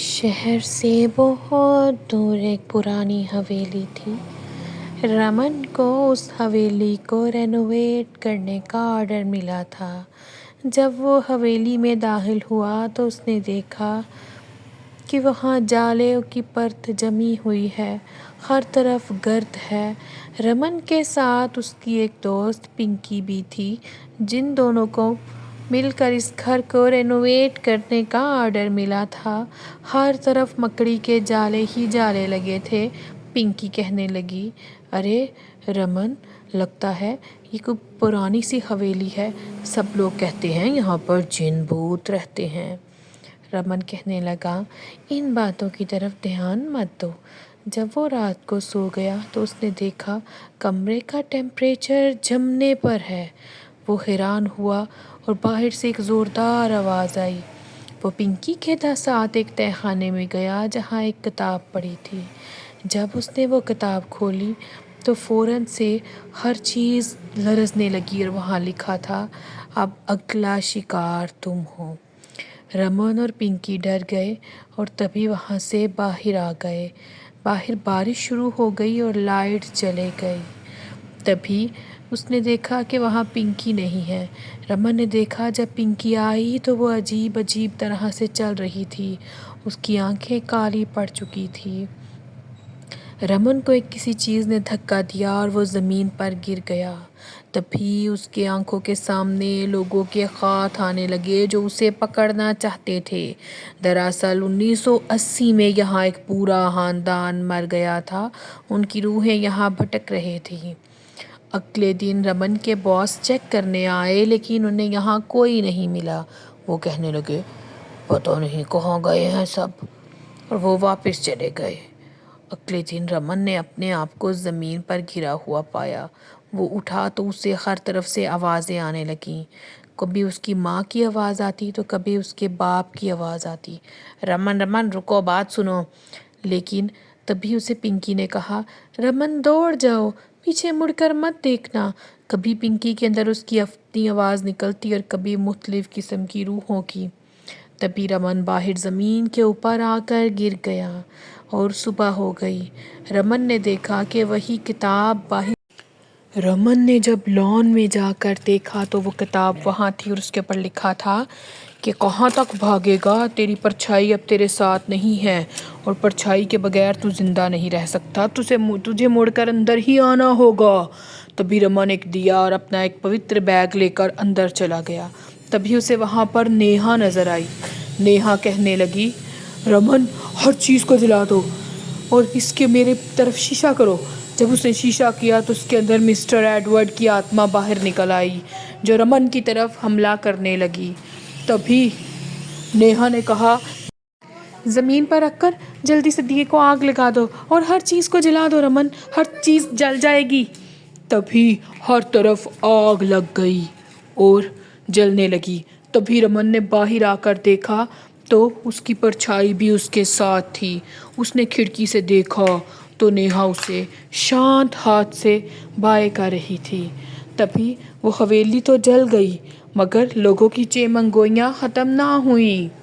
شہر سے بہت دور ایک پرانی حویلی تھی۔ رمن کو اس حویلی کو رینوویٹ کرنے کا آرڈر ملا تھا۔ جب وہ حویلی میں داخل ہوا تو اس نے دیکھا کہ وہاں جالوں کی پرت جمی ہوئی ہے، ہر طرف گرد ہے۔ رمن کے ساتھ اس کی ایک دوست پنکی بھی تھی، جن دونوں کو مل کر اس گھر کو رینوویٹ کرنے کا آرڈر ملا تھا۔ ہر طرف مکڑی کے جالے ہی جالے لگے تھے۔ پنکی کہنے لگی، ارے رمن، لگتا ہے یہ کوئی پرانی سی حویلی ہے، سب لوگ کہتے ہیں یہاں پر جن بھوت رہتے ہیں۔ رمن کہنے لگا، ان باتوں کی طرف دھیان مت دو۔ جب وہ رات کو سو گیا تو اس نے دیکھا کمرے کا ٹیمپریچر جمنے پر ہے۔ وہ حیران ہوا اور باہر سے ایک زوردار آواز آئی۔ وہ پنکی کے ساتھ ایک تہہ خانے میں گیا جہاں ایک کتاب پڑی تھی۔ جب اس نے وہ کتاب کھولی تو فوراً سے ہر چیز لرزنے لگی اور وہاں لکھا تھا، اب اگلا شکار تم ہو۔ رمن اور پنکی ڈر گئے اور تبھی وہاں سے باہر آ گئے۔ باہر بارش شروع ہو گئی اور لائٹ چلے گئی۔ تبھی اس نے دیکھا کہ وہاں پنکی نہیں ہے۔ رمن نے دیکھا جب پنکی آئی تو وہ عجیب عجیب طرح سے چل رہی تھی، اس کی آنکھیں کالی پڑ چکی تھیں۔ رمن کو ایک کسی چیز نے دھکا دیا اور وہ زمین پر گر گیا۔ تبھی اس کے آنکھوں کے سامنے لوگوں کے خط آنے لگے جو اسے پکڑنا چاہتے تھے۔ دراصل 1980 میں یہاں ایک پورا خاندان مر گیا تھا، ان کی روحیں یہاں بھٹک رہی تھیں۔ اگلے دن رمن کے باس چیک کرنے آئے لیکن انہیں یہاں کوئی نہیں ملا۔ وہ کہنے لگے، پتہ نہیں کہاں گئے ہیں سب، اور وہ واپس چلے گئے۔ اگلے دن رمن نے اپنے آپ کو زمین پر گرا ہوا پایا۔ وہ اٹھا تو اسے ہر طرف سے آوازیں آنے لگیں۔ کبھی اس کی ماں کی آواز آتی تو کبھی اس کے باپ کی آواز آتی، رمن رمن رکو، بات سنو۔ لیکن تبھی اسے پنکی نے کہا، رمن دوڑ جاؤ، پیچھے مڑ کر مت دیکھنا۔ کبھی پنکی کے اندر اس کی اپنی آواز نکلتی اور کبھی مختلف قسم کی روحوں کی۔ تبھی رمن باہر زمین کے اوپر آ کر گر گیا اور صبح ہو گئی۔ رمن نے دیکھا کہ وہی کتاب باہر۔ رمن نے جب لان میں جا کر دیکھا تو وہ کتاب وہاں تھی اور اس کے اوپر لکھا تھا کہ کہاں تک بھاگے گا، تیری پرچھائی اب تیرے ساتھ نہیں ہے اور پرچھائی کے بغیر تو زندہ نہیں رہ سکتا، تجھے مڑ کر اندر ہی آنا ہوگا۔ تبھی رمن ایک دیا اور اپنا ایک پوتر بیگ لے کر اندر چلا گیا۔ تبھی اسے وہاں پر نیہا نظر آئی۔ نیہا کہنے لگی، رمن، ہر چیز کو جلا دو اور اس کے میرے طرف شیشہ کرو۔ جب اس نے شیشہ کیا تو اس کے اندر مسٹر ایڈورڈ کی آتما باہر نکل آئی جو رمن کی طرف حملہ کرنے لگی۔ تبھی نیہا نے کہا، زمین پر رکھ کر جلدی سے دیے کو آگ لگا دو اور ہر چیز کو جلا دو رمن، ہر چیز جل جائے گی۔ تبھی ہر طرف آگ لگ گئی اور جلنے لگی۔ تبھی رمن نے باہر آ کر دیکھا تو اس کی پرچھائی بھی اس کے ساتھ تھی۔ اس نے کھڑکی سے دیکھا تو نیہا اسے شانت ہاتھ سے بائے کر رہی تھی۔ تبھی وہ حویلی تو جل گئی مگر لوگوں کی چیمنگوئیاں ختم نہ ہوئیں۔